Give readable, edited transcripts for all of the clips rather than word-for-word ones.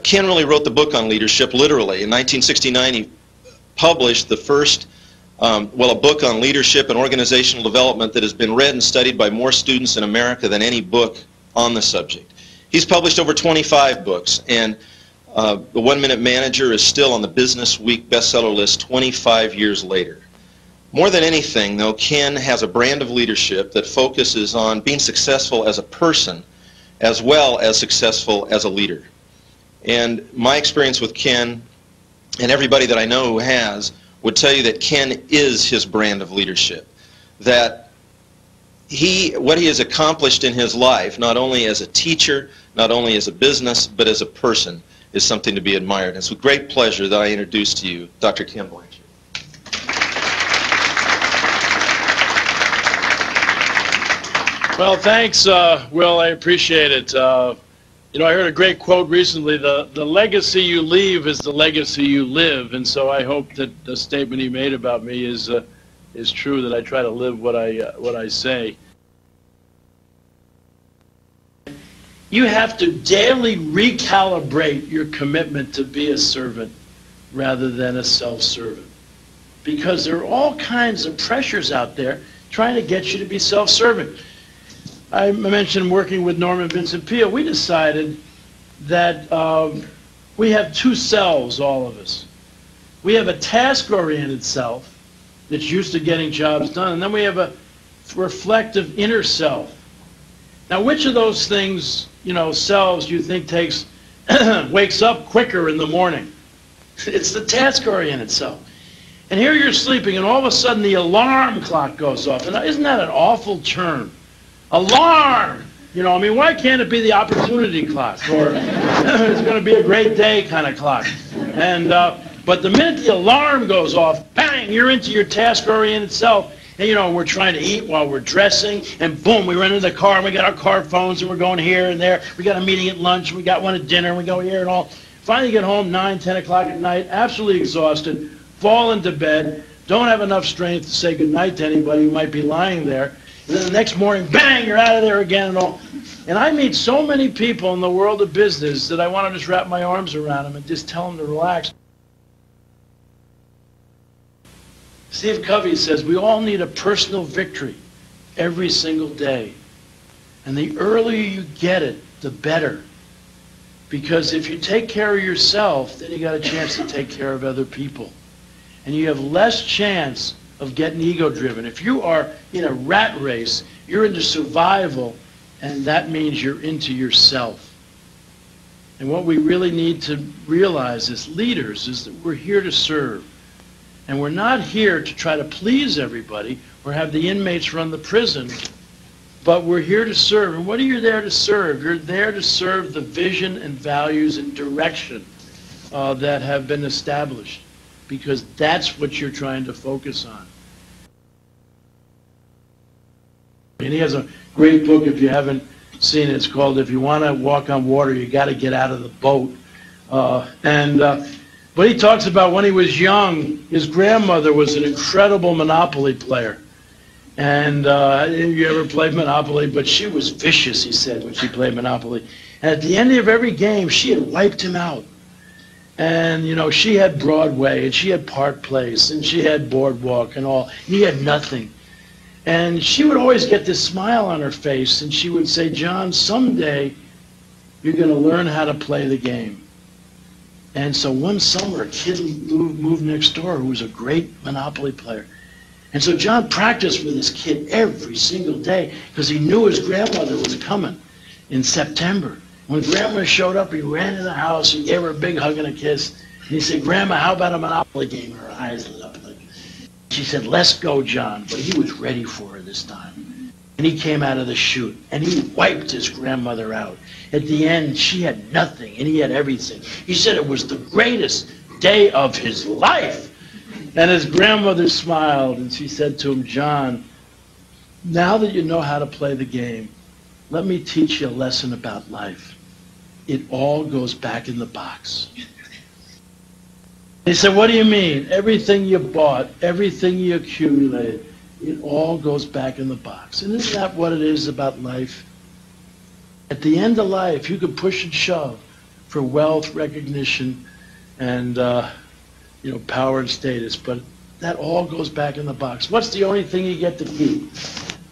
Ken really wrote the book on leadership literally. In 1969, he published the first, a book on leadership and organizational development that has been read and studied by more students in America than any book on the subject. He's published over 25 books, and the 1 Minute Manager is still on the Business Week bestseller list 25 years later. More than anything, though, Ken has a brand of leadership that focuses on being successful as a person as well as successful as a leader. And my experience with Ken, and everybody that I know who has, would tell you that Ken is his brand of leadership. That what he has accomplished in his life, not only as a teacher, not only as a business, but as a person, is something to be admired. It's with great pleasure that I introduce to you Dr. Ken Blanchard. Well, thanks, Will. I appreciate it. You know, I heard a great quote recently, the legacy you leave is the legacy you live, and so I hope that the statement he made about me is true, that I try to live what I say. You have to daily recalibrate your commitment to be a servant rather than a self-servant, because there are all kinds of pressures out there trying to get you to be self-servant. I mentioned working with Norman Vincent Peale. We decided that we have two selves, all of us. We have a task-oriented self that's used to getting jobs done, and then we have a reflective inner self. Now, which of those things, you know, selves you think wakes up quicker in the morning? It's the task-oriented self. And here you're sleeping, and all of a sudden the alarm clock goes off. And isn't that an awful term? Alarm! You know, I mean, why can't it be the opportunity clock, or it's going to be a great day kind of clock? And but the minute the alarm goes off, bang, you're into your task-oriented self. And, you know, we're trying to eat while we're dressing, and boom, we run into the car, and we got our car phones, and we're going here and there. We got a meeting at lunch, and we got one at dinner, and we go here and all. Finally get home 9, 10 o'clock at night, absolutely exhausted, fall into bed, don't have enough strength to say goodnight to anybody who might be lying there. And then the next morning, bang, you're out of there again and all. And I meet so many people in the world of business that I want to just wrap my arms around them and just tell them to relax. Steve Covey says we all need a personal victory every single day. And the earlier you get it, the better. Because if you take care of yourself, then you got a chance to take care of other people. And you have less chance of getting ego-driven. If you are in a rat race, you're into survival, and that means you're into yourself. And what we really need to realize as leaders is that we're here to serve. And we're not here to try to please everybody or have the inmates run the prison, but we're here to serve. And what are you there to serve? You're there to serve the vision and values and direction that have been established, because that's what you're trying to focus on. And he has a great book, if you haven't seen it. It's called If You Want to Walk on Water, You Got to Get Out of the Boat. But he talks about when he was young, his grandmother was an incredible Monopoly player. And you ever played Monopoly? But she was vicious, he said, when she played Monopoly. And at the end of every game, she had wiped him out. And, you know, she had Broadway, and she had Park Place, and she had Boardwalk and all. He had nothing. And she would always get this smile on her face, and she would say, John, someday you're going to learn how to play the game. And so one summer, a kid moved next door who was a great Monopoly player. And so John practiced with this kid every single day because he knew his grandmother was coming in September. When Grandma showed up, he ran in the house and gave her a big hug and a kiss. And he said, Grandma, how about a Monopoly game? Her eyes lit up. She said, let's go, John. But he was ready for her this time. And he came out of the chute, and he wiped his grandmother out. At the end, she had nothing, and he had everything. He said it was the greatest day of his life. And his grandmother smiled, and she said to him, John, now that you know how to play the game, let me teach you a lesson about life. It all goes back in the box. He said, what do you mean? Everything you bought, everything you accumulated, it all goes back in the box. And isn't that what it is about life? At the end of life, you can push and shove for wealth, recognition, and power and status. But that all goes back in the box. What's the only thing you get to keep?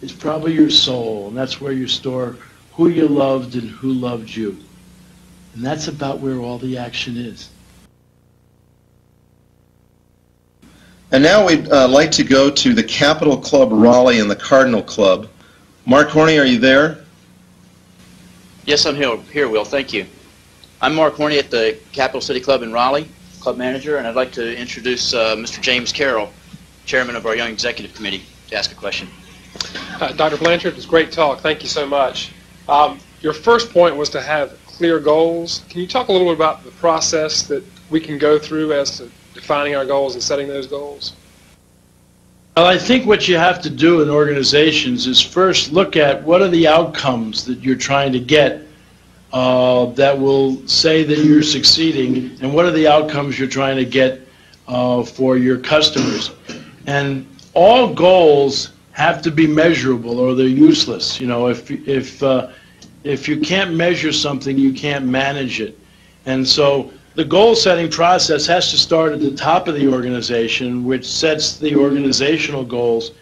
It's probably your soul, and that's where you store who you loved and who loved you. And that's about where all the action is. And now we'd like to go to the Capital Club Raleigh and the Cardinal Club. Mark Horney, are you there? Yes, I'm here, Will. Thank you. I'm Mark Horney at the Capital City Club in Raleigh, club manager, and I'd like to introduce Mr. James Carroll, chairman of our Young Executive Committee, to ask a question. Dr. Blanchard, it was great talk. Thank you so much. Your first point was to have clear goals. Can you talk a little bit about the process that we can go through as to defining our goals and setting those goals? Well, I think what you have to do in organizations is first look at what are the outcomes that you're trying to get that will say that you're succeeding, and what are the outcomes you're trying to get for your customers. And all goals have to be measurable or they're useless. If you can't measure something, you can't manage it. And so the goal-setting process has to start at the top of the organization, which sets the organizational goals.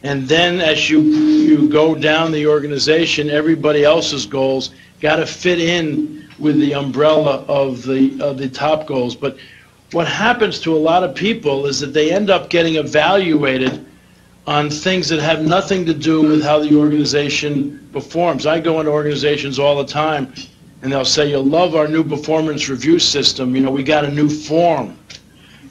And then as you go down the organization, everybody else's goals got to fit in with the umbrella of the top goals. But what happens to a lot of people is that they end up getting evaluated on things that have nothing to do with how the organization performs. I go into organizations all the time, and they'll say, "You'll love our new performance review system. We got a new form."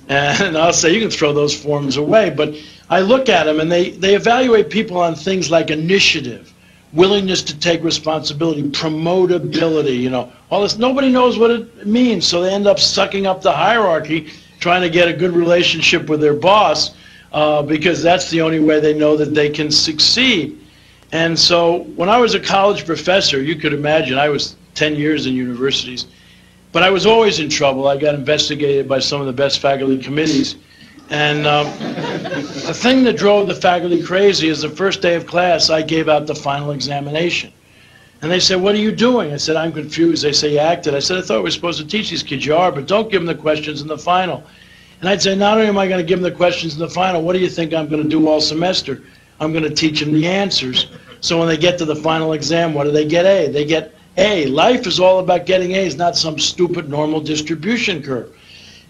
And I'll say, "You can throw those forms away." But I look at them, and they evaluate people on things like initiative, willingness to take responsibility, promotability, all this. Nobody knows what it means, so they end up sucking up the hierarchy, trying to get a good relationship with their boss, because that's the only way they know that they can succeed. And so when I was a college professor, you could imagine, I was 10 years in universities, but I was always in trouble. I got investigated by some of the best faculty committees. And the thing that drove the faculty crazy is the first day of class, I gave out the final examination. And they said, "What are you doing?" I said, "I'm confused." They say, "You acted." I said, "I thought we were supposed to teach these kids." "You are, but don't give them the questions in the final." And I'd say, "Not only am I going to give them the questions in the final, what do you think I'm going to do all semester? I'm going to teach them the answers. So when they get to the final exam, what do they get? A. They get A. Life is all about getting A's, not some stupid normal distribution curve.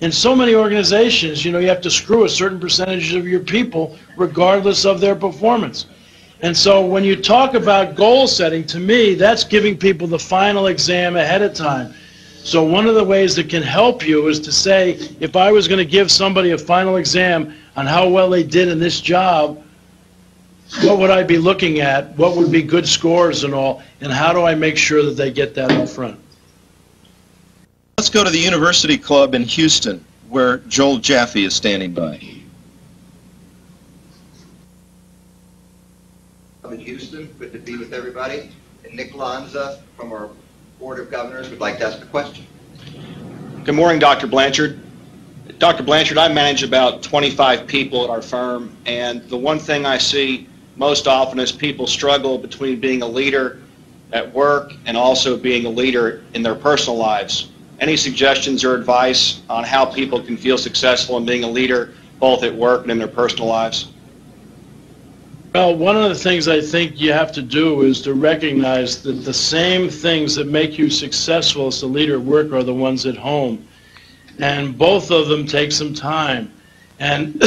In so many organizations, you have to screw a certain percentage of your people regardless of their performance. And so when you talk about goal setting, to me, that's giving people the final exam ahead of time. So one of the ways that can help you is to say, if I was going to give somebody a final exam on how well they did in this job, what would I be looking at? What would be good scores and all? And how do I make sure that they get that up front? Let's go to the University Club in Houston, where Joel Jaffe is standing by. In Houston, good to be with everybody. And Nick Lanza from our Board of Governors would like to ask a question. Good morning, Dr. Blanchard. Dr. Blanchard, I manage about 25 people at our firm, and the one thing I see most often is people struggle between being a leader at work and also being a leader in their personal lives. Any suggestions or advice on how people can feel successful in being a leader both at work and in their personal lives? Well, one of the things I think you have to do is to recognize that the same things that make you successful as a leader at work are the ones at home. And both of them take some time. And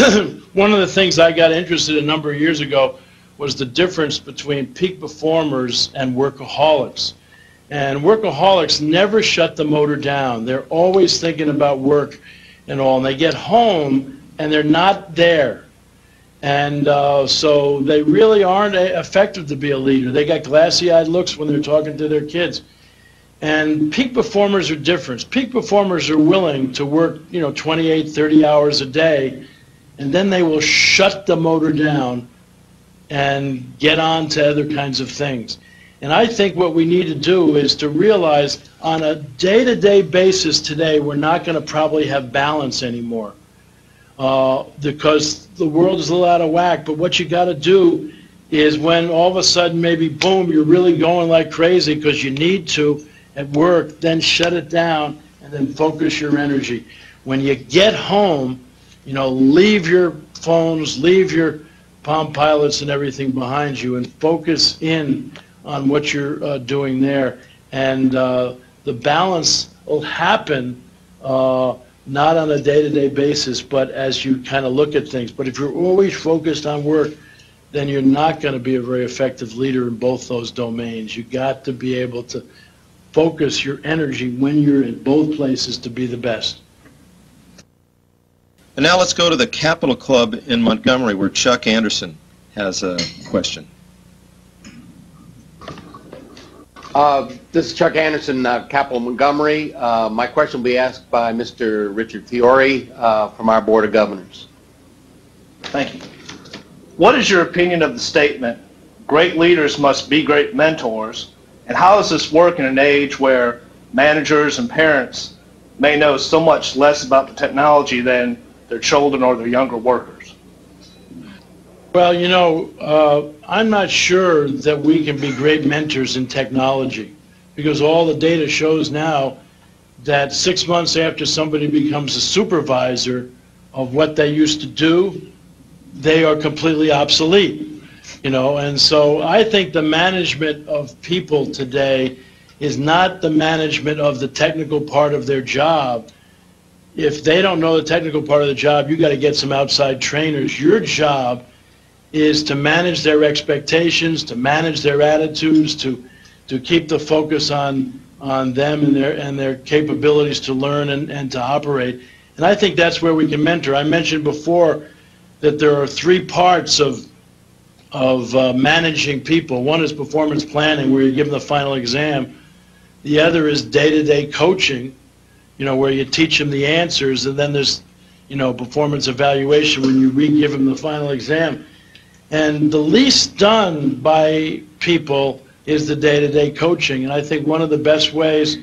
one of the things I got interested in a number of years ago was the difference between peak performers and workaholics. And workaholics never shut the motor down. They're always thinking about work and all. And they get home and they're not there. And so they really aren't effective to be a leader. They got glassy-eyed looks when they're talking to their kids. And peak performers are different. Peak performers are willing to work, 28, 30 hours a day, and then they will shut the motor down and get on to other kinds of things. And I think what we need to do is to realize on a day-to-day basis today, we're not going to probably have balance anymore because the world is a little out of whack. But what you got to do is when all of a sudden maybe, boom, you're really going like crazy because you need to, at work, then shut it down and then focus your energy. When you get home, you know, leave your phones, leave your Palm Pilots and everything behind you, and focus in on what you're doing there. And the balance will happen not on a day-to-day basis, but as you kind of look at things. But if you're always focused on work, then you're not going to be a very effective leader in both those domains. You got to be able to focus your energy when you're in both places to be the best. And now let's go to the Capitol Club in Montgomery, where Chuck Anderson has a question. This is Chuck Anderson, Capitol Montgomery. My question will be asked by Mr. Richard Fiore from our Board of Governors. Thank you. What is your opinion of the statement, great leaders must be great mentors, and how does this work in an age where managers and parents may know so much less about the technology than their children or their younger workers? Well, you know, I'm not sure that we can be great mentors in technology, because all the data shows now that 6 months after somebody becomes a supervisor of what they used to do, they are completely obsolete, you know. And so I think the management of people today is not the management of the technical part of their job. If they don't know the technical part of the job, you got to get some outside trainers. Your job is to manage their expectations, to manage their attitudes, to keep the focus on them and their capabilities to learn and to operate. And I think that's where we can mentor. I mentioned before that there are 3 parts of managing people. One is performance planning, where you give them the final exam. The other is day-to-day coaching, you know, where you teach them the answers. And then there's, you know, performance evaluation, when you re-give them the final exam. And the least done by people is the day-to-day coaching. And I think one of the best ways,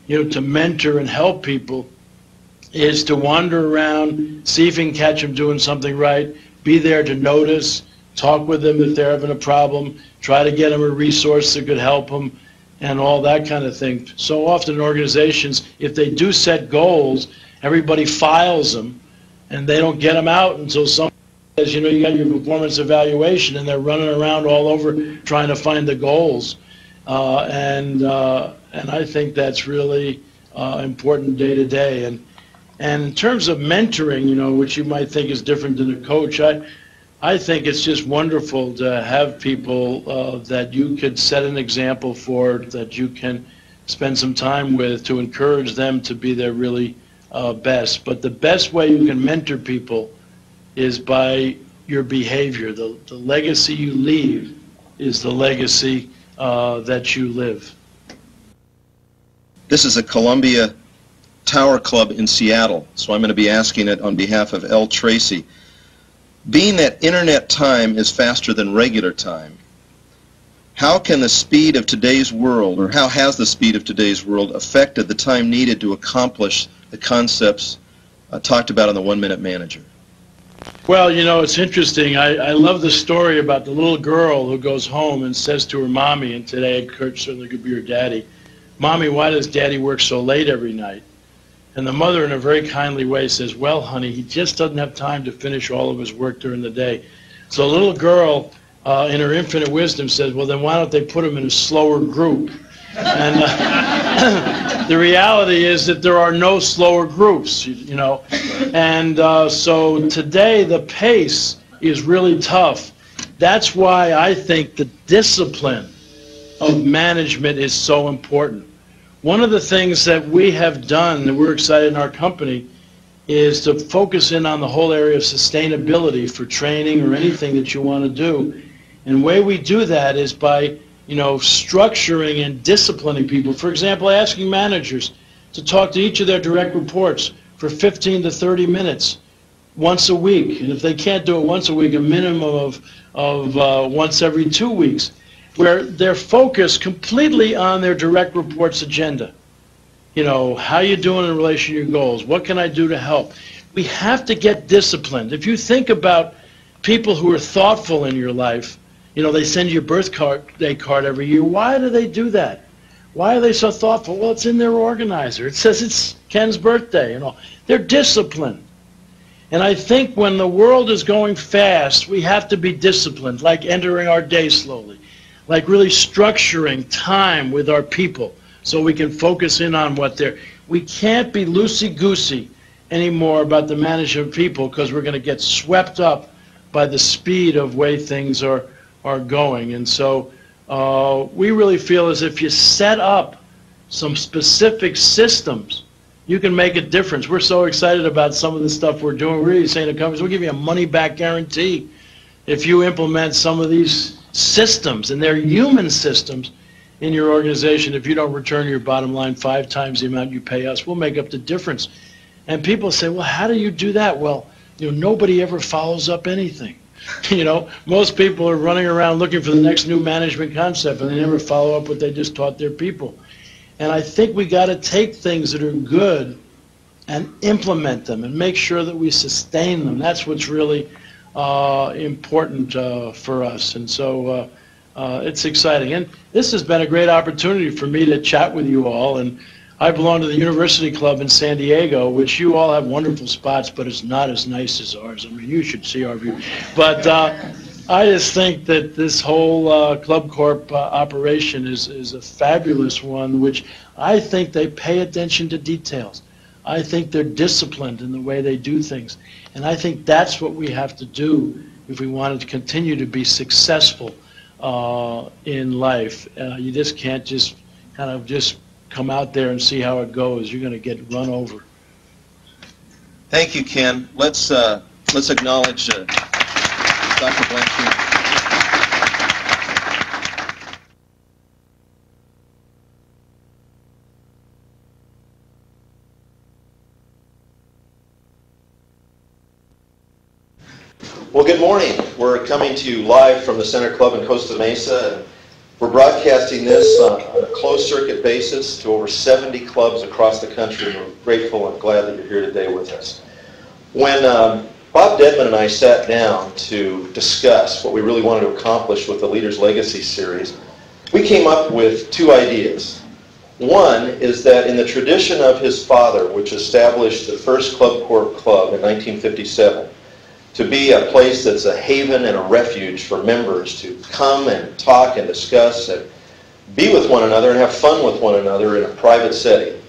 you know, to mentor and help people is to wander around, see if you can catch them doing something right, be there to notice, talk with them if they're having a problem, try to get them a resource that could help them, and all that kind of thing. So often in organizations, if they do set goals, everybody files them, and they don't get them out until someone says, you know, you got your performance evaluation, and they're running around all over trying to find the goals. And I think that's really important day to day. And in terms of mentoring, you know, which you might think is different than a coach, I think it's just wonderful to have people that you could set an example for, that you can spend some time with, to encourage them to be their really best. But the best way you can mentor people is by your behavior. The legacy you leave is the legacy that you live. This is a Columbia Tower Club in Seattle, so I'm going to be asking it on behalf of L. Tracy. Being that internet time is faster than regular time, how can the speed of today's world, or how has the speed of today's world affected the time needed to accomplish the concepts talked about in the 1 Minute Manager? Well, you know, it's interesting. I love the story about the little girl who goes home and says to her mommy, and today Kurt certainly could be her daddy, "Mommy, why does Daddy work so late every night?" And the mother, in a very kindly way, says, "Well, honey, he just doesn't have time to finish all of his work during the day." So the little girl, in her infinite wisdom, says, "Well, then why don't they put him in a slower group?" And the reality is that there are no slower groups, you know. And so today the pace is really tough. That's why I think the discipline of management is so important. One of the things that we have done, that we're excited in our company, is to focus in on the whole area of sustainability for training or anything that you want to do. And the way we do that is by, you know, structuring and disciplining people. For example, asking managers to talk to each of their direct reports for 15 to 30 minutes once a week. And if they can't do it once a week, a minimum of once every 2 weeks, where they're focused completely on their direct reports agenda. You know, how you doing in relation to your goals? What can I do to help? We have to get disciplined. If you think about people who are thoughtful in your life, you know, they send you a birthday card every year. Why do they do that? Why are they so thoughtful? Well, it's in their organizer. It says it's Ken's birthday and all. They're disciplined. And I think when the world is going fast, we have to be disciplined, like entering our day slowly, like really structuring time with our people so we can focus in on what they're... We can't be loosey-goosey anymore about the management of people because we're going to get swept up by the speed of way things are going. And so we really feel as if you set up some specific systems, you can make a difference. We're so excited about some of the stuff we're doing. We're really saying to companies, we'll give you a money-back guarantee if you implement some of these systems, and they're human systems, in your organization. If you don't return your bottom line 5 times the amount you pay us, we'll make up the difference. And people say, well, how do you do that? Well, nobody ever follows up anything. Most people are running around looking for the next new management concept, and they never follow up what they just taught their people. And I think we got to take things that are good and implement them and make sure that we sustain them. That's what's really important for us. And so it's exciting. And this has been a great opportunity for me to chat with you all. And I belong to the University Club in San Diego, which you all have wonderful spots, but it's not as nice as ours. I mean, you should see our view. But I just think that this whole Club Corp operation is a fabulous one, which I think they pay attention to details. I think they're disciplined in the way they do things. And I think that's what we have to do if we wanted to continue to be successful in life. You just can't just kind of just come out there and see how it goes. You're going to get run over. Thank you, Ken. Let's acknowledge Dr. Blanchard. Well, good morning. We're coming to you live from the Center Club in Costa Mesa. We're broadcasting this on a closed-circuit basis to over 70 clubs across the country. We're grateful and glad that you're here today with us. When Bob Dedman and I sat down to discuss what we really wanted to accomplish with the Leaders Legacy series, we came up with 2 ideas. One is that in the tradition of his father, which established the first Club Corp Club in 1957, to be a place that's a haven and a refuge for members to come and talk and discuss and be with one another and have fun with one another in a private setting.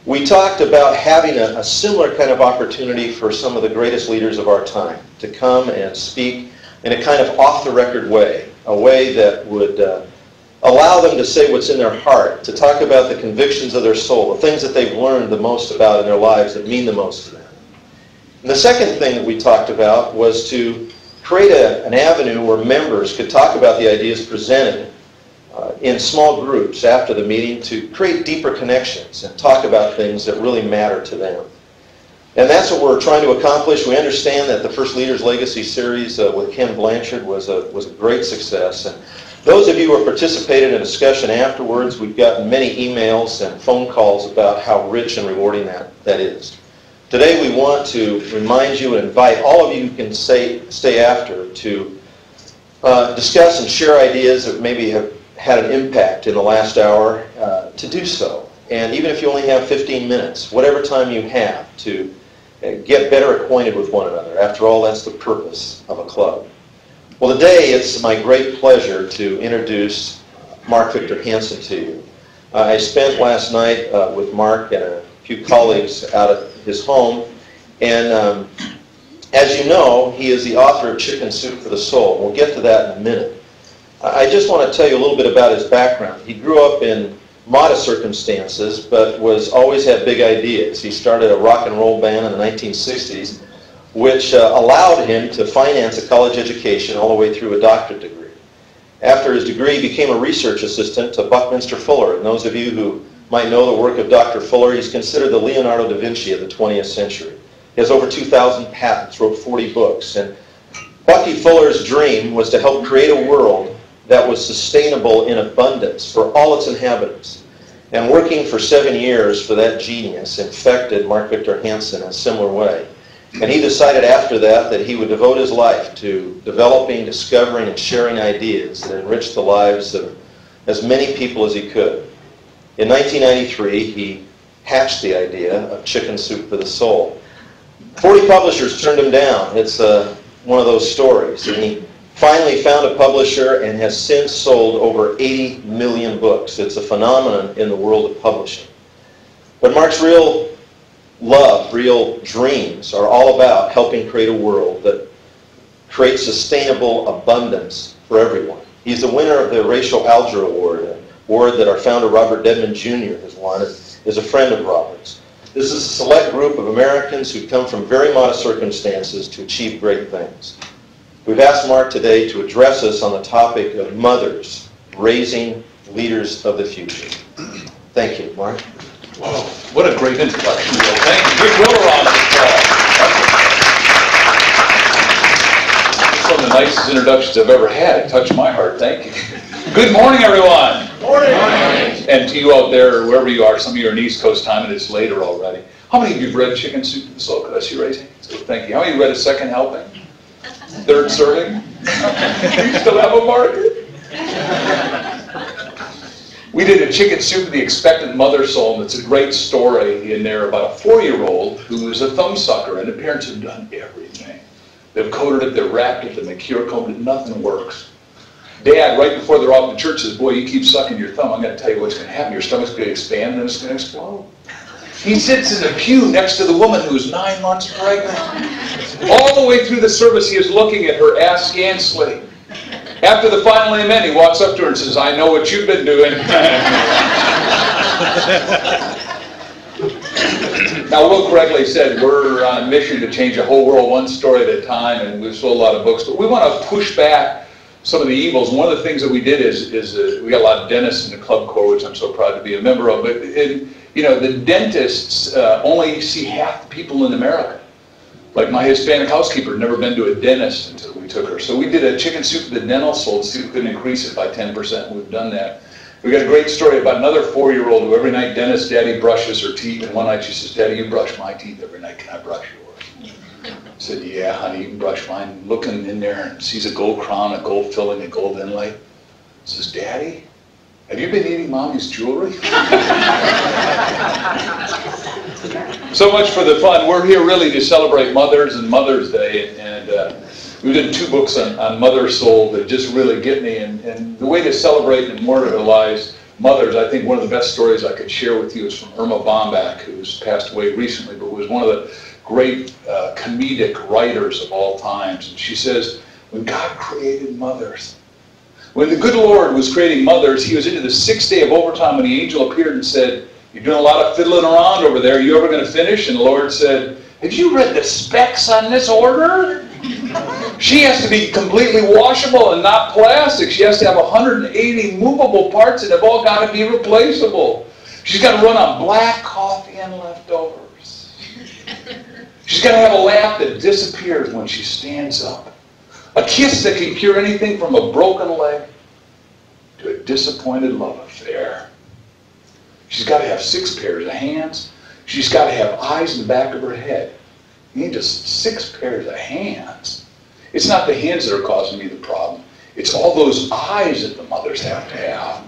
We talked about having a similar kind of opportunity for some of the greatest leaders of our time to come and speak in a kind of off-the-record way, a way that would allow them to say what's in their heart, to talk about the convictions of their soul, the things that they've learned the most about in their lives that mean the most to them. And the second thing that we talked about was to create an avenue where members could talk about the ideas presented in small groups after the meeting to create deeper connections and talk about things that really matter to them. And that's what we're trying to accomplish. We understand that the first Leaders Legacy series with Ken Blanchard was a great success. And those of you who have participated in a discussion afterwards, we've gotten many emails and phone calls about how rich and rewarding that is. Today we want to remind you and invite all of you who can stay after to discuss and share ideas that maybe have had an impact in the last hour to do so. And even if you only have 15 minutes, whatever time you have to get better acquainted with one another. After all, that's the purpose of a club. Well, today it's my great pleasure to introduce Mark Victor Hansen to you. I spent last night with Mark and a few colleagues out at his home, and as you know, he is the author of Chicken Soup for the Soul. We'll get to that in a minute. I just want to tell you a little bit about his background. He grew up in modest circumstances, but always had big ideas. He started a rock and roll band in the 1960s, which allowed him to finance a college education all the way through a doctorate degree. After his degree, he became a research assistant to Buckminster Fuller. And those of you who might know the work of Dr. Fuller, he's considered the Leonardo da Vinci of the 20th century. He has over 2,000 patents, wrote 40 books. And Bucky Fuller's dream was to help create a world that was sustainable in abundance for all its inhabitants. And working for 7 years for that genius infected Mark Victor Hansen in a similar way. And he decided after that he would devote his life to developing, discovering, and sharing ideas that enriched the lives of as many people as he could. In 1993, he hatched the idea of Chicken Soup for the Soul. 40 publishers turned him down. It's one of those stories. And he finally found a publisher and has since sold over 80 million books. It's a phenomenon in the world of publishing. But Mark's real love, real dreams are all about helping create a world that creates sustainable abundance for everyone. He's the winner of the Racial Alger Award, an award that our founder Robert Dedman Jr. has won, is a friend of Robert's. This is a select group of Americans who come from very modest circumstances to achieve great things. We've asked Mark today to address us on the topic of mothers raising leaders of the future. Thank you, Mark. Whoa, what a great introduction, Will. Thank you. Give Will a round of applause. It's one of the nicest introductions I've ever had. It touched my heart. Thank you. Good morning, everyone. Morning. And to you out there, wherever you are, some of you are in East Coast time and it's later already. How many of you have read Chicken Soup for the Soul? Could I see raising? Thank you. How many of you read a second helping? Third serving? You still have a marker? We did a Chicken Soup of the Expectant Mother Soul, and it's a great story in there about a 4-year-old who is a thumbsucker, and the parents have done everything. They've coated it, they've wrapped it, they cure coated it, nothing works. Dad, right before they're off to church, says, boy, you keep sucking your thumb, I'm going to tell you what's going to happen. Your stomach's going to expand, and then it's going to explode. He sits in a pew next to the woman who's 9 months pregnant. All the way through the service, he is looking at her ass scancely. After the final amen, he walks up to her and says, I know what you've been doing. Now, Will correctly said we're on a mission to change the whole world one story at a time, and we've sold a lot of books, but we want to push back some of the evils. One of the things that we did is we got a lot of dentists in the Club Corps, which I'm so proud to be a member of, but the dentists only see half the people in America. Like my Hispanic housekeeper had never been to a dentist until we took her. So we did a Chicken Soup of the Dental Soul to see if we could increase it by 10%. We've done that. We got a great story about another 4-year-old who every night dentist daddy brushes her teeth, and one night she says, Daddy, you brush my teeth every night. Can I brush yours? I said, yeah, honey, you can brush mine. Looking in there and sees a gold crown, a gold filling, a gold inlay. Says, Daddy, have you been eating Mommy's jewelry? So much for the fun. We're here really to celebrate mothers and Mother's Day, and we did 2 books on Mother Soul that just really get me. And the way to celebrate and immortalize mothers, I think one of the best stories I could share with you is from Irma Bombach, who's passed away recently, but was one of the great comedic writers of all times. And she says, when God created mothers, when the good Lord was creating mothers, he was into the 6th day of overtime when the angel appeared and said, you're doing a lot of fiddling around over there. Are you ever going to finish? And the Lord said, have you read the specs on this order? She has to be completely washable and not plastic. She has to have 180 movable parts and they've all got to be replaceable. She's got to run on black coffee and leftovers. She's got to have a laugh that disappears when she stands up. A kiss that can cure anything from a broken leg to a disappointed love affair. She's got to have 6 pairs of hands. She's got to have eyes in the back of her head. You need just 6 pairs of hands. It's not the hands that are causing me the problem. It's all those eyes that the mothers have to have.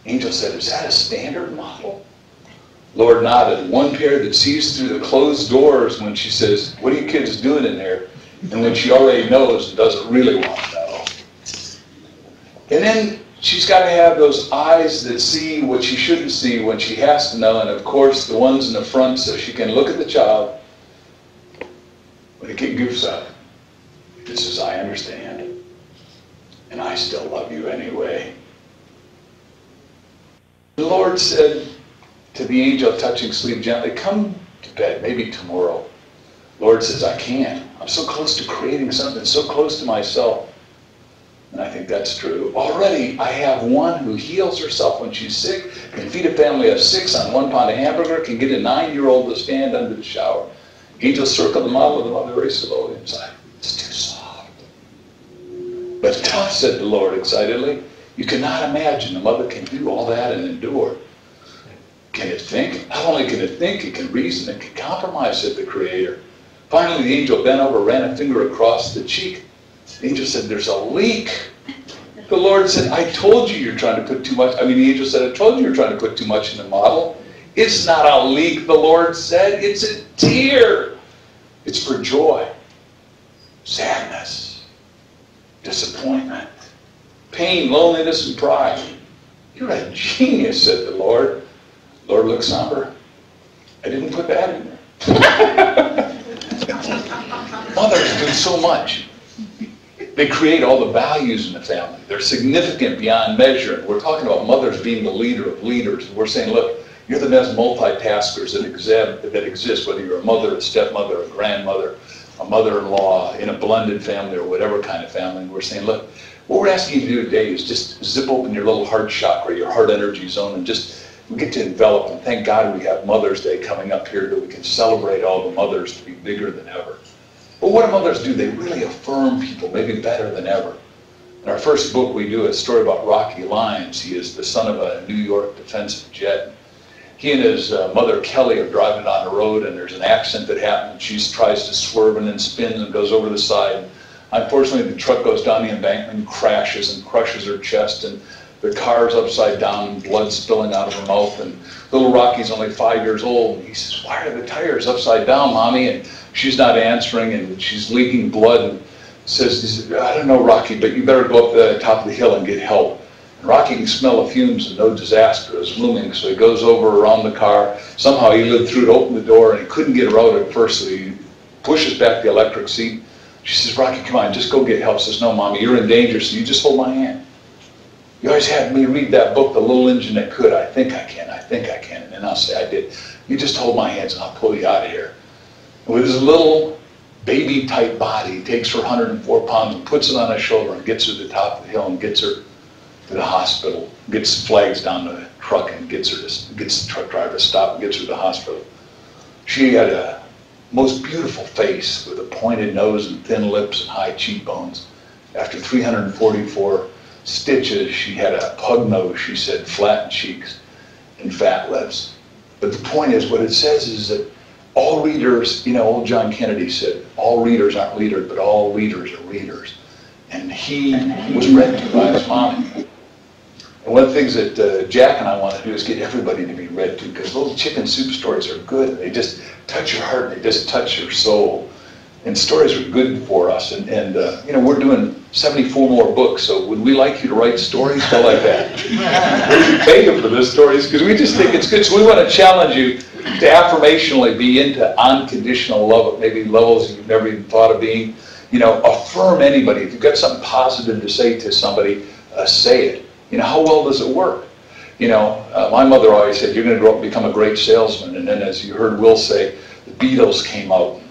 Angel said, is that a standard model? Lord nodded. 1 pair that sees through the closed doors when she says, what are you kids doing in there? And when she already knows and doesn't really want to know. And then she's got to have those eyes that see what she shouldn't see when she has to know. And of course, the ones in the front so she can look at the child when the kid goofs up. This is, I understand. And I still love you anyway. The Lord said to the angel touching sleep gently, come to bed, maybe tomorrow. Lord says, I can't. I'm so close to creating something, so close to myself. And I think that's true. Already, I have one who heals herself when she's sick, can feed a family of 6 on 1 pound of hamburger, can get a 9-year-old to stand under the shower. Angels circle the model of the mother very slowly inside. It's too soft. But tough, said the Lord excitedly. You cannot imagine the mother can do all that and endure. Can it think? Not only can it think, it can reason, it can compromise, said the Creator. Finally, the angel bent over, ran a finger across the cheek. The angel said, there's a leak. The Lord said, I told you you're trying to put too much. I mean, the angel said, I told you you're trying to put too much in the model. It's not a leak, the Lord said. It's a tear. It's for joy, sadness, disappointment, pain, loneliness, and pride. You're a genius, said the Lord. The Lord looked somber. I didn't put that in there. Mothers do so much. They create all the values in the family. They're significant beyond measure. We're talking about mothers being the leader of leaders. We're saying, look, you're the best multitaskers that exist, whether you're a mother, a stepmother, a grandmother, a mother-in-law, in a blended family, or whatever kind of family. And we're saying, look, what we're asking you to do today is just zip open your little heart chakra, your heart energy zone, and just we get to envelop. And thank God we have Mother's Day coming up here that we can celebrate all the mothers to be bigger than ever. But what do mothers do? They really affirm people, maybe better than ever. In our first book, we do a story about Rocky Lyons. He is the son of a New York defensive jet. He and his mother, Kelly, are driving down the road, and there's an accident that happened. She tries to swerve and then spins and goes over the side. Unfortunately, the truck goes down the embankment and crashes and crushes her chest, and the car's upside down and blood spilling out of her mouth. And little Rocky's only 5 years old. And he says, why are the tires upside down, Mommy? And she's not answering, and she's leaking blood. And he says, I don't know, Rocky, but you better go up the top of the hill and get help. And Rocky can smell the fumes and no disaster is looming, so he goes over around the car. Somehow he lived through to open the door, and he couldn't get her out at first, so he pushes back the electric seat. She says, Rocky, come on, just go get help. He says, no, Mommy, you're in danger, so you just hold my hand. You always had me read that book, The Little Engine That Could. I think I can, I think I can. And then I'll say, I did. You just hold my hands and I'll pull you out of here. And with his little baby-type body, he takes her 104 pounds and puts it on his shoulder and gets her to the top of the hill and gets her to the hospital, gets flags down the truck and gets the truck driver to stop and gets her to the hospital. She had a most beautiful face with a pointed nose and thin lips and high cheekbones. After 344 stitches, she had a pug nose, she said, flattened cheeks and fat lips. But the point is, what it says is that all readers, you know, old John Kennedy said, all readers aren't leaders, but all leaders are readers. And he was read to by his mom. And one of the things that Jack and I want to do is get everybody to be read to, because little chicken soup stories are good. They just touch your heart, they just touch your soul. And stories are good for us. And you know, we're doing 74 more books, so would we like you to write stories? Go like that. We pay you for those stories, because we just think it's good. So we want to challenge you to affirmationally be into unconditional love at maybe levels you've never even thought of being. You know, affirm anybody. If you've got something positive to say to somebody, say it. You know, how well does it work? You know, my mother always said, you're going to grow up and become a great salesman. And then, as you heard Will say, the Beatles came out.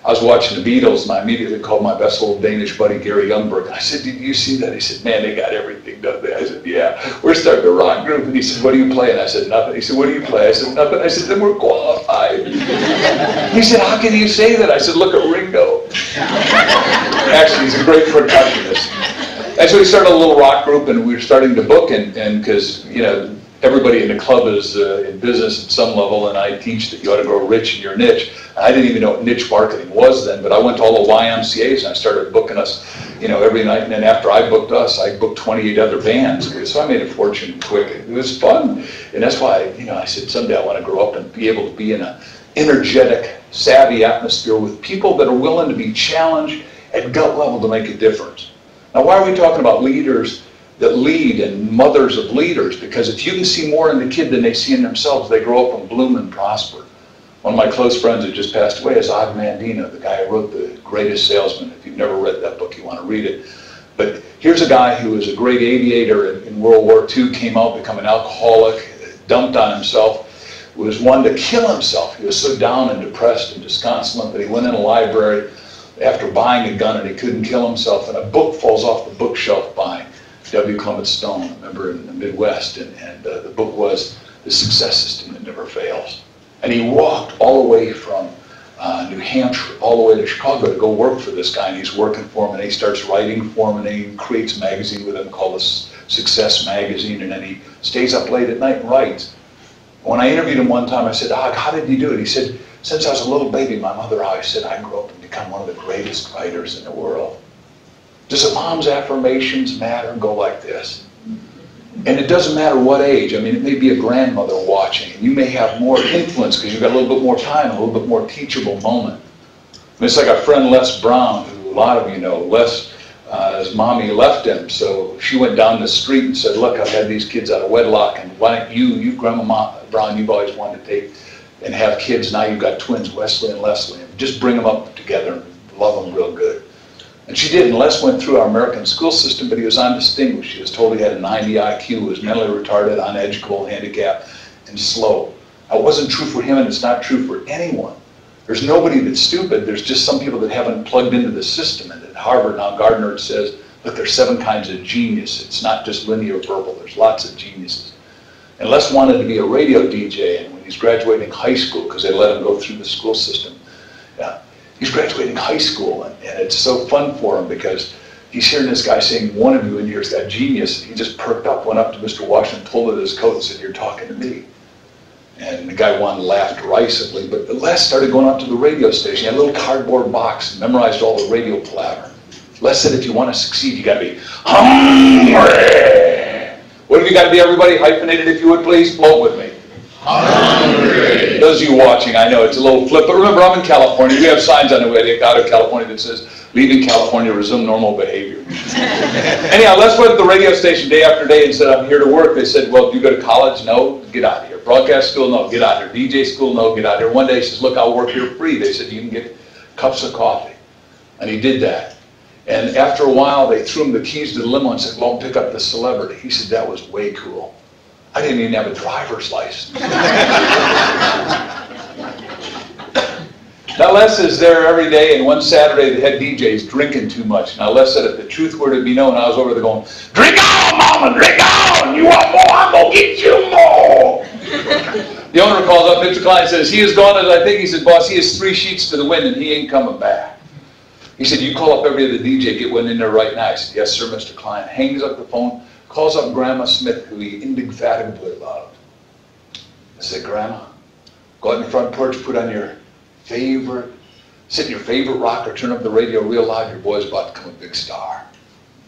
I was watching the Beatles, and I immediately called my best old Danish buddy, Gary Youngberg. And I said, did you see that? He said, man, they got everything, don't they? I said, yeah. We're starting a rock group. And he said, what do you play? And I said, nothing. He said, what do you play? I said, nothing. I said, then we're qualified. He said, how can you say that? I said, look at Ringo. Actually, he's a great percussionist. And so we started a little rock group, and we were starting to book, and because, you know, everybody in the club is in business at some level, and I teach that you ought to grow rich in your niche. I didn't even know what niche marketing was then, but I went to all the YMCAs and I started booking us, you know, every night. And then after I booked us, I booked 28 other bands. So I made a fortune quick. It was fun. And that's why, you know, I said someday I want to grow up and be able to be in an energetic, savvy atmosphere with people that are willing to be challenged at gut level to make a difference. Now, why are we talking about leaders that lead and mothers of leaders? Because if you can see more in the kid than they see in themselves, they grow up and bloom and prosper. One of my close friends who just passed away is Og Mandino, the guy who wrote The Greatest Salesman. If you've never read that book, you want to read it. But here's a guy who was a great aviator in World War II, came out, become an alcoholic, dumped on himself, was one to kill himself. He was so down and depressed and disconsolate that he went in a library after buying a gun and he couldn't kill himself, and a book falls off the bookshelf by W. Clement Stone, a member in the Midwest, and the book was The Success System That Never Fails. And he walked all the way from New Hampshire all the way to Chicago to go work for this guy, and he's working for him, and he starts writing for him, and he creates a magazine with him called the Success Magazine, and then he stays up late at night and writes. When I interviewed him one time, I said, Og, how did you do it? He said, since I was a little baby, my mother always said I'd grow up and become one of the greatest writers in the world. Does a mom's affirmations matter? Go like this. And it doesn't matter what age. I mean, it may be a grandmother watching, and you may have more influence because you've got a little bit more time, a little bit more teachable moment. I mean, it's like our friend Les Brown, who a lot of you know. Les, his mommy left him, so she went down the street and said, look, I've had these kids out of wedlock, and why don't you Grandma Brown, you've always wanted to take and have kids, now you've got twins, Wesley and Leslie, and just bring them up together and love them real good. And she did, and Les went through our American school system, but he was undistinguished. He was told he had a 90 IQ, was mentally retarded, uneducable, handicapped, and slow. That wasn't true for him, and it's not true for anyone. There's nobody that's stupid. There's just some people that haven't plugged into the system. And at Harvard now, Gardner says, look, there's 7 kinds of genius. It's not just linear verbal. There's lots of geniuses. And Les wanted to be a radio DJ, and when he's graduating high school, because they let him go through the school system, he's graduating high school, and it's so fun for him because he's hearing this guy saying, one of you in here has got genius. He just perked up, went up to Mr. Washington, pulled at his coat and said, you're talking to me. And the guy laughed derisively, but Les started going up to the radio station. He had a little cardboard box and memorized all the radio palaver. Les said, if you want to succeed, you got to be hungry. What have you got to be, everybody? Hyphenated, if you would, please. Float with me. Hungry. Those of you watching, I know it's a little flip, but remember, I'm in California. We have signs on the way out of California that says, leaving California, resume normal behavior. Anyhow, Les went to the radio station day after day and said, I'm here to work. They said, well, do you go to college? No, get out of here. Broadcast school? No, get out of here. DJ school? No, get out of here. One day he says, look, I'll work here free. They said, you can get cups of coffee. And he did that. And after a while, they threw him the keys to the limo and said, well, pick up the celebrity. He said, that was way cool. I didn't even have a driver's license. Now, Les is there every day, and one Saturday the head DJ's drinking too much. Now, Les said, if the truth were to be known, I was over there going, drink on, mama, drink on. You want more, I'm going to get you more. The owner calls up Mr. Klein and says, he is gone as I think. He said, boss, he has 3 sheets to the wind, and he ain't coming back. He said, you call up every other DJ, get one in there right now. I said, yes, sir, Mr. Klein. Hangs up the phone, calls up Grandma Smith, who he indefatigably loved. I said, Grandma, go out in the front porch, put on your favorite, sit in your favorite rocker, turn up the radio real loud, your boy's about to become a big star.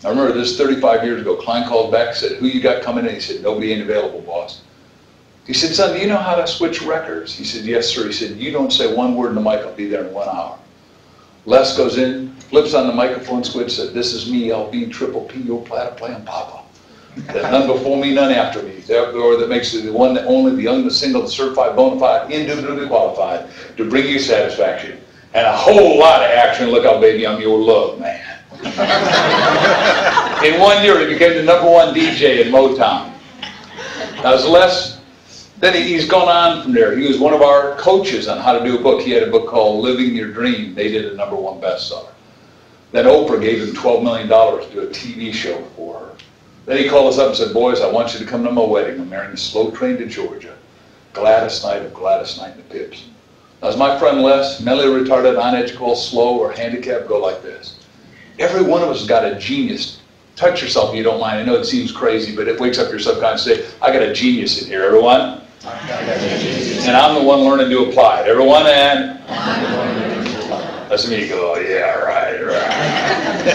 I remember this 35 years ago. Klein called back and said, who you got coming in? He said, nobody ain't available, boss. He said, son, do you know how to switch records? He said, yes, sir. He said, you don't say one word in the mic, I'll be there in 1 hour. Les goes in, flips on the microphone switch, said, this is me, LB, Triple P, your platter playing Papa. There's none before me, none after me. Therefore, that makes it the one, the only, the young, the single, the certified, bona fide, indubitably qualified to bring you satisfaction and a whole lot of action. Look out, baby, I'm your love man. In 1 year, he became the #1 DJ in Motown. Now, as Les, then he's gone on from there. He was one of our coaches on how to do a book. He had a book called Living Your Dream. They did a #1 bestseller. Then Oprah gave him $12 million to do a TV show for her. Then he called us up and said, boys, I want you to come to my wedding. I'm marrying the slow train to Georgia. Gladys Knight of Gladys Knight and the Pips. Now, as my friend Les, mentally retarded, uneducated, slow, or handicapped, go like this. Every one of us has got a genius. Touch yourself if you don't mind. I know it seems crazy, but it wakes up your subconscious. Say, I got a genius in here, everyone. And I'm the one learning to apply it. Everyone, and that's me go, oh, yeah, right.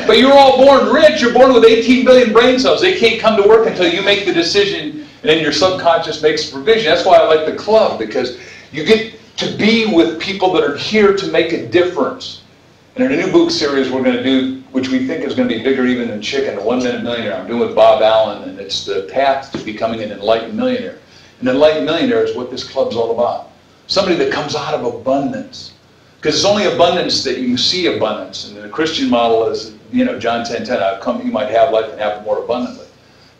But you're all born rich. You're born with 18 billion brain cells. They can't come to work until you make the decision, and then your subconscious makes the provision. That's why I like the club, because you get to be with people that are here to make a difference. And in a new book series we're going to do, which we think is going to be bigger even than Chicken, the 1 Minute Millionaire, I'm doing with Bob Allen, and it's the path to becoming an enlightened millionaire. An enlightened millionaire is what this club's all about. Somebody that comes out of abundance. Because it's only abundance that you see abundance. And the Christian model is, you know, John 10:10, I've come you might have life and have it more abundantly.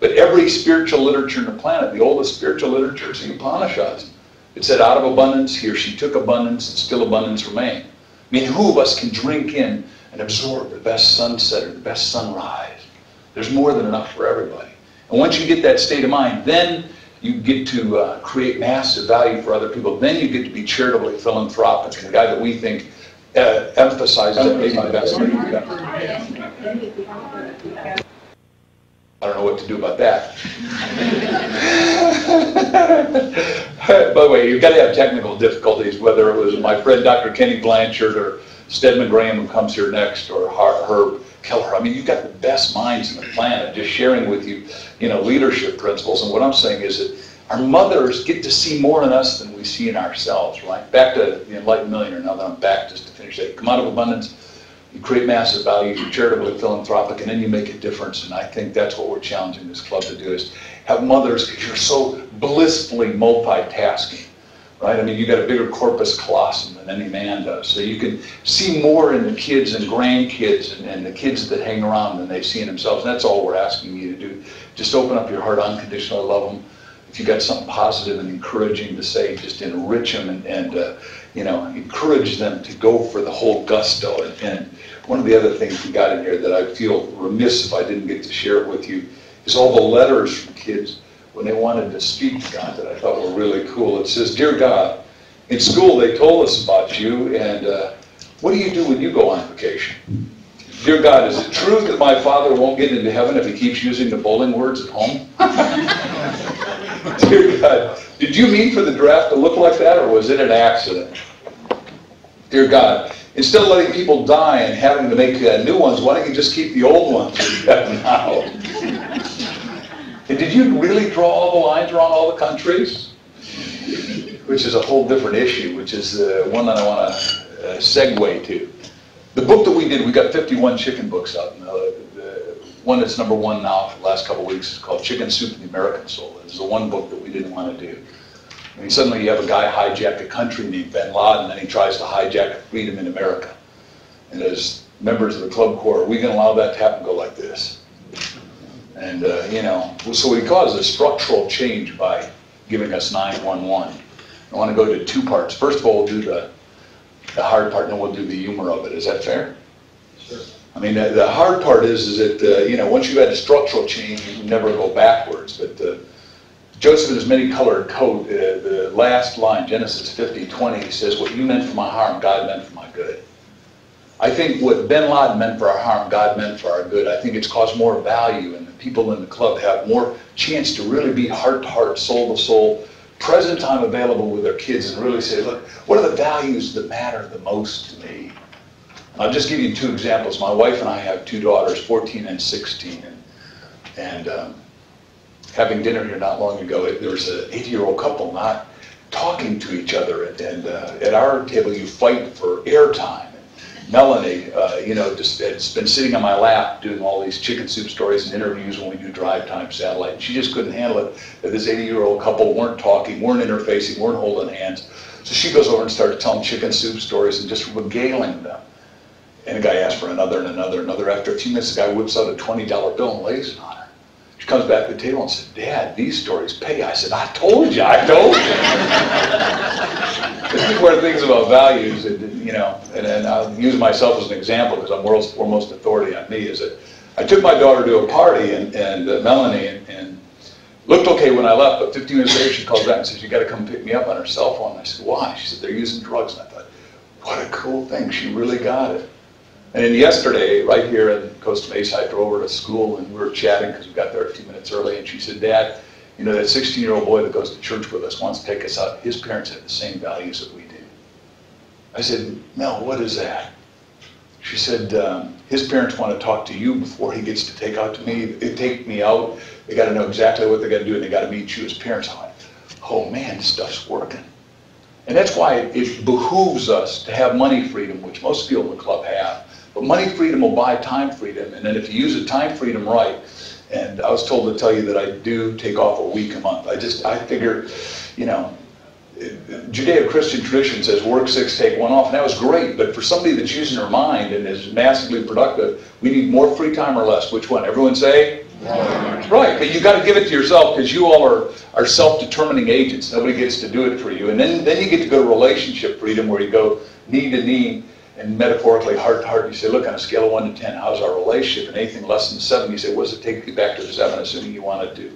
But every spiritual literature on the planet, the oldest spiritual literature is the Upanishads. It said out of abundance, he or she took abundance, and still abundance remained. I mean, who of us can drink in and absorb the best sunset or the best sunrise? There's more than enough for everybody. And once you get that state of mind, then you get to create massive value for other people. Then you get to be charitably philanthropic. And the guy that we think emphasizes that maybe the best thing you've got. I don't know what to do about that. By the way, you've got to have technical difficulties, whether it was my friend Dr. Kenny Blanchard or Stedman Graham, who comes here next, or Herb Keller. I mean, you've got the best minds in the planet just sharing with you, leadership principles. And what I'm saying is that our mothers get to see more in us than we see in ourselves, right? Back to the Enlightened Millionaire, now that I'm back just to finish that. Come out of abundance, you create massive value, you're charitably philanthropic, and then you make a difference. And I think that's what we're challenging this club to do, is have mothers, because you're so blissfully multitasking, right? I mean, you got a bigger corpus callosum than any man does. So you can see more in the kids and grandkids and the kids that hang around than they see in themselves. And that's all we're asking you to do. Just open up your heart, unconditionally love them. If you got something positive and encouraging to say, just enrich them and encourage them to go for the whole gusto. And one of the other things we got in here that I feel remiss if I didn't get to share it with you is all the letters from kids when they wanted to speak to God that I thought were really cool. It says, "Dear God, in school they told us about you, and what do you do when you go on vacation? Dear God, is it true that my father won't get into heaven if he keeps using the bowling words at home? Dear God, did you mean for the draft to look like that, or was it an accident? Dear God, instead of letting people die and having to make new ones, why don't you just keep the old ones you have now? And did you really draw all the lines around all the countries?" Which is a whole different issue, which is the one that I want to segue to. The book that we did, we got 51 chicken books out. And the one that's number one now for the last couple of weeks is called Chicken Soup and the American Soul. It's the one book that we didn't want to do. I mean, suddenly you have a guy hijack a country named bin Laden, and then he tries to hijack freedom in America. And as members of the Club Corps, are we going to allow that to happen? Go like this. And, so we caused a structural change by giving us 911. I want to go to two parts. First of all, we'll do the hard part, and then we'll do the humor of it. Is that fair? Sure. I mean, the hard part is that, once you've had a structural change, you can never go backwards. But Joseph in his many-colored coat, the last line, Genesis 50:20, says, "What you meant for my harm, God meant for my good." I think what bin Laden meant for our harm, God meant for our good. I think it's caused more value, and the people in the club have more chance to really be heart-to-heart, soul-to-soul, present time available with their kids and really say, look, what are the values that matter the most to me? I'll just give you two examples. My wife and I have two daughters, 14 and 16, and having dinner here not long ago, there was an 80-year-old couple not talking to each other, and at our table you fight for airtime. Melanie, just has been sitting on my lap doing all these chicken soup stories and interviews when we do drive time satellite. And she just couldn't handle it that this 80-year-old couple weren't talking, weren't interfacing, weren't holding hands. So she goes over and starts telling chicken soup stories and just regaling them. And the guy asks for another and another and another. After a few minutes, the guy whips out a $20 bill and lays it on her. She comes back to the table and said, "Dad, these stories pay." I said, I told you. This is where things about values, and I'll use myself as an example because I'm world's foremost authority on me, is that I took my daughter to a party, and Melanie, and looked okay when I left, but 15 minutes later she calls back and says, "You got to come pick me up," on her cell phone. I said, "Why?" She said, "They're using drugs." And I thought, what a cool thing. She really got it. And then yesterday, right here in Costa Mesa, I drove her to school, and we were chatting because we got there a few minutes early, and she said, "Dad, that 16-year-old boy that goes to church with us wants to take us out. His parents have the same values that we do." I said, "Mel, what is that?" She said, "His parents want to talk to you before he gets to take me out. They got to know exactly what they got to do, and they got to meet you as parents." I went, oh man, this stuff's working. And that's why it behooves us to have money freedom, which most people in the club have. But money freedom will buy time freedom, and then if you use the time freedom right, and I was told to tell you that I do take off a week a month. I figure, Judeo-Christian tradition says work 6, take 1 off, and that was great. But for somebody that's using their mind and is massively productive, we need more free time or less. Which one? Everyone say? Right, but you got to give it to yourself because you all are self-determining agents. Nobody gets to do it for you. And then you get to go to relationship freedom where you go knee to knee and metaphorically heart to heart. You say, look, on a scale of 1 to 10, how's our relationship? And anything less than 7, you say, what does it take to get back to the 7, assuming you wanted to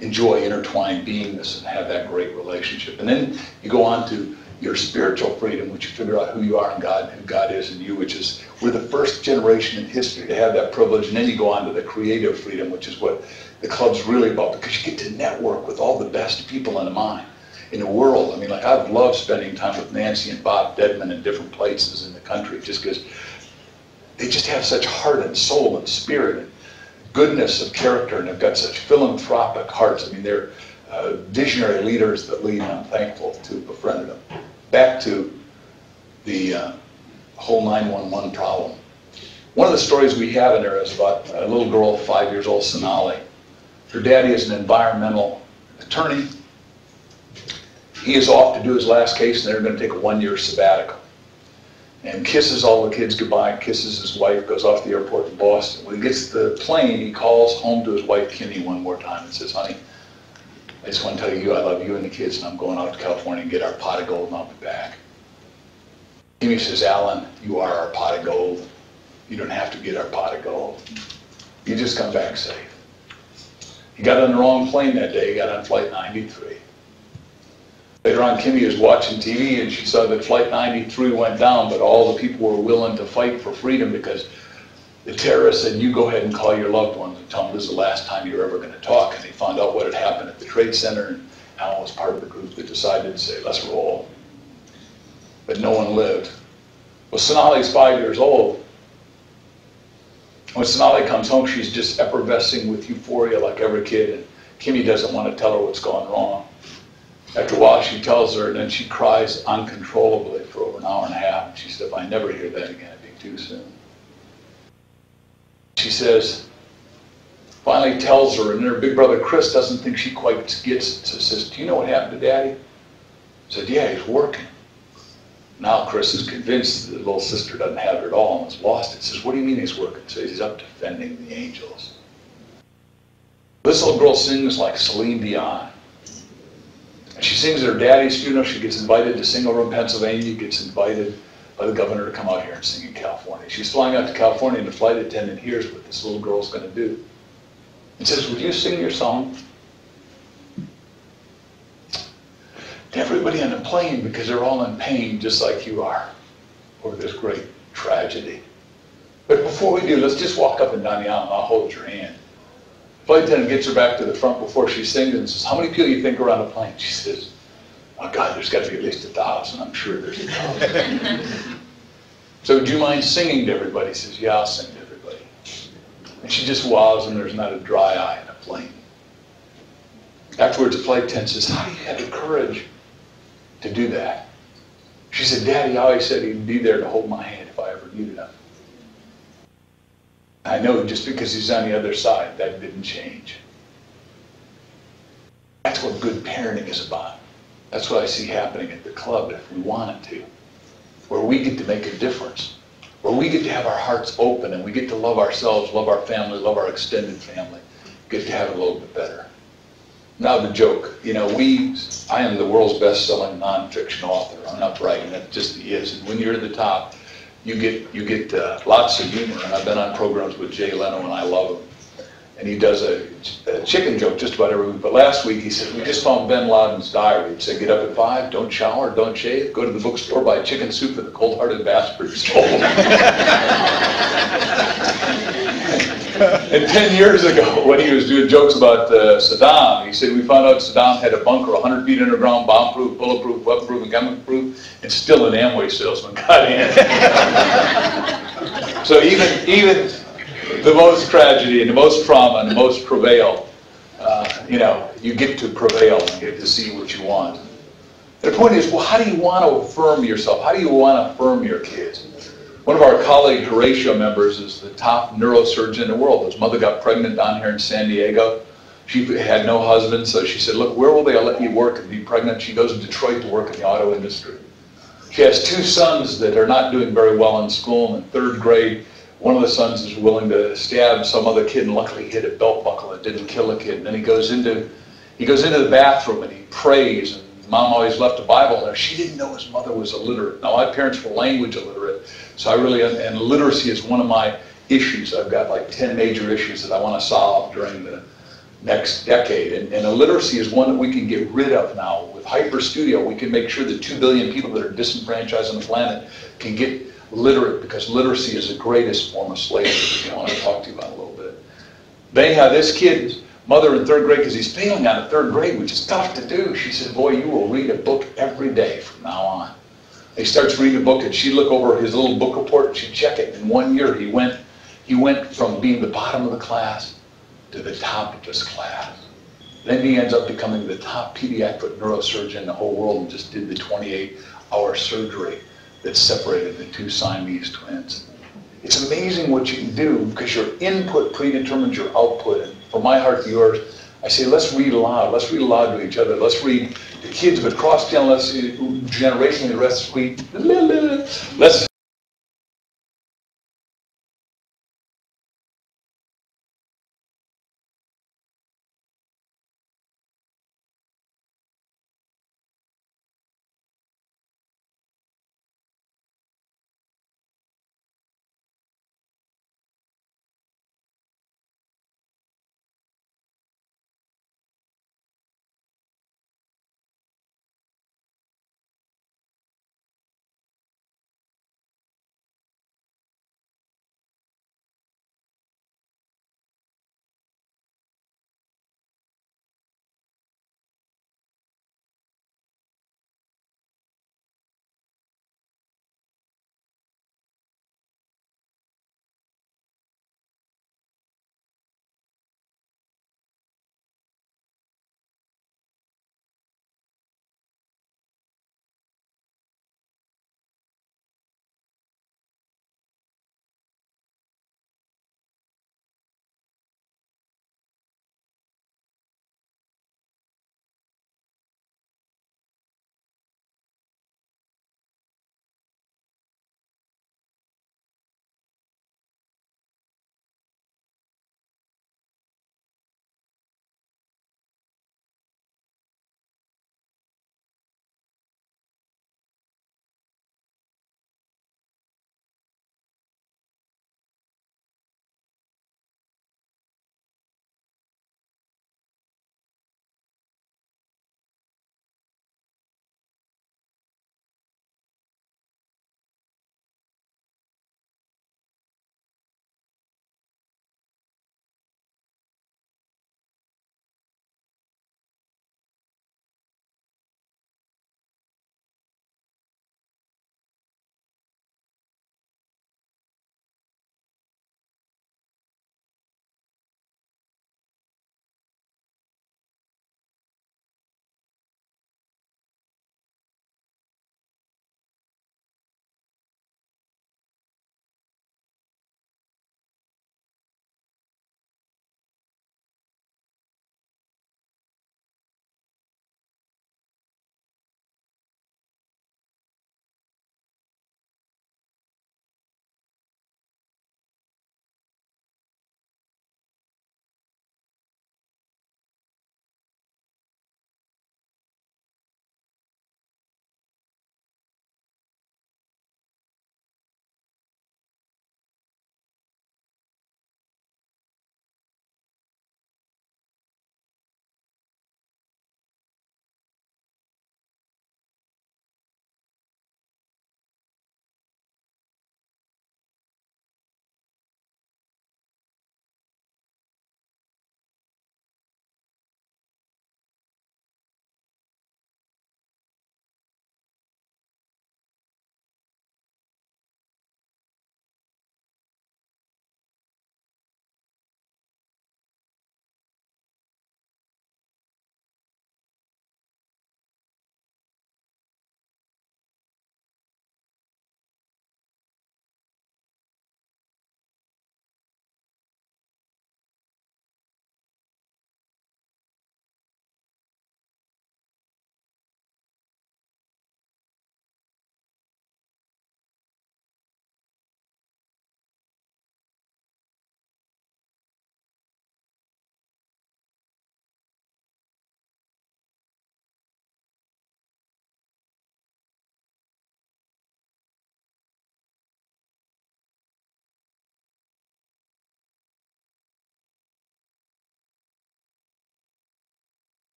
enjoy intertwined beingness and have that great relationship. And then you go on to your spiritual freedom, which you figure out who you are in God and who God is in you, which is, we're the first generation in history to have that privilege. And then you go on to the creative freedom, which is what the club's really about, because you get to network with all the best people in the world. I mean, like, I've loved spending time with Nancy and Bob Dedman in different places in the country, just because they just have such heart and soul and spirit and goodness of character, and they've got such philanthropic hearts. I mean, they're visionary leaders that lead, and I'm thankful to have befriended them. Back to the whole 911 problem. One of the stories we have in there is about a little girl, 5 years old, Sonali. Her daddy is an environmental attorney. He is off to do his last case, and they're going to take a 1-year sabbatical. And kisses all the kids goodbye, kisses his wife, goes off to the airport in Boston. When he gets to the plane, he calls home to his wife, Kimmy, one more time and says, honey, I just want to tell you I love you and the kids, and I'm going out to California and get our pot of gold, and I'll be back. Kimmy says, Alan, you are our pot of gold. You don't have to get our pot of gold. You just come back safe. He got on the wrong plane that day. He got on Flight 93. Later on, Kimmy was watching TV, and she saw that Flight 93 went down, but all the people were willing to fight for freedom because the terrorists said, you go ahead and call your loved ones and tell them this is the last time you're ever going to talk. And they found out what had happened at the Trade Center, and Alan was part of the group that decided to say, let's roll. But no one lived. Well, Sonali's 5 years old. When Sonali comes home, she's just effervescing with euphoria like every kid, and Kimmy doesn't want to tell her what's gone wrong. After a while, she tells her, and then she cries uncontrollably for over an hour and a half. And she said, if I never hear that again, it'd be too soon. She says, finally tells her, and her big brother Chris doesn't think she quite gets it. So says, do you know what happened to Daddy? Said, yeah, he's working. Now Chris is convinced that the little sister doesn't have it at all and has lost it. Says, what do you mean he's working? Says, he's up defending the angels. This little girl sings like Celine Dion. And she sings at her daddy's funeral. She gets invited to sing over in Pennsylvania, gets invited by the governor to come out here and sing in California. She's flying out to California, and the flight attendant hears what this little girl's going to do. And says, would you sing your song to everybody on the plane, because they're all in pain just like you are over this great tragedy. But before we do, let's just walk up and down the aisle and I'll hold your hand. The flight attendant gets her back to the front before she sings and says, how many people do you think are on the plane? She says, oh God, there's got to be at least 1,000. I'm sure there's 1,000. So do you mind singing to everybody? He says, yeah, I'll sing to everybody. And she just wows, and there's not a dry eye in a plane. Afterwards, the flight attendant says, how do you have the courage to do that? She said, Daddy always said he'd be there to hold my hand if I ever needed him. I know just because he's on the other side, that didn't change. That's what good parenting is about. That's what I see happening at the club if we want it to. Where we get to make a difference. Where we get to have our hearts open and we get to love ourselves, love our family, love our extended family. Get to have it a little bit better. Now the joke, you know, I am the world's best-selling nonfiction author. I'm not bragging, that just is. And when you're at the top, you get lots of humor. And I've been on programs with Jay Leno, and I love him. And he does a chicken joke just about every week. But last week he said, we just found bin Laden's diary. He said, get up at 5, don't shower, don't shave, go to the bookstore, buy chicken soup for the cold-hearted bastard stole. And 10 years ago, when he was doing jokes about Saddam, he said, we found out Saddam had a bunker 100 feet underground, bomb-proof, bulletproof, weapon-proof, and chemical-proof, and still an Amway salesman got in. So even the most tragedy and the most trauma and the most travail, you get to prevail and get to see what you want. And the point is, well, how do you want to affirm yourself? How do you want to affirm your kids? One of our colleague Horatio members is the top neurosurgeon in the world. His mother got pregnant down here in San Diego. She had no husband, so she said, look, where will they let you work and be pregnant? She goes to Detroit to work in the auto industry. She has 2 sons that are not doing very well in school. In 3rd grade, one of the sons is willing to stab some other kid, and luckily hit a belt buckle that didn't kill the kid. And then he goes into the bathroom and he prays, and Mom always left a Bible there. She didn't know his mother was illiterate. Now, my parents were language illiterate, so and literacy is one of my issues. I've got like 10 major issues that I want to solve during the next decade. And illiteracy is one that we can get rid of now. With HyperStudio, we can make sure that 2 billion people that are disenfranchised on the planet can get literate, because literacy is the greatest form of slavery that I want to talk to you about a little bit. They have this kid's mother in 3rd grade, because he's failing out of 3rd grade, which is tough to do. She said, boy, you will read a book every day from now on. He starts reading a book, and she'd look over his little book report, and she'd check it. In 1 year, he went from being the bottom of the class to the top of his class. Then he ends up becoming the top pediatric neurosurgeon in the whole world and just did the 28-hour surgery that separated the two Siamese twins. It's amazing what you can do because your input predetermines your output. And from my heart to yours, I say, let's read aloud. Let's read aloud to each other. Let's read to kids, but cross-generationally, let's read. Let's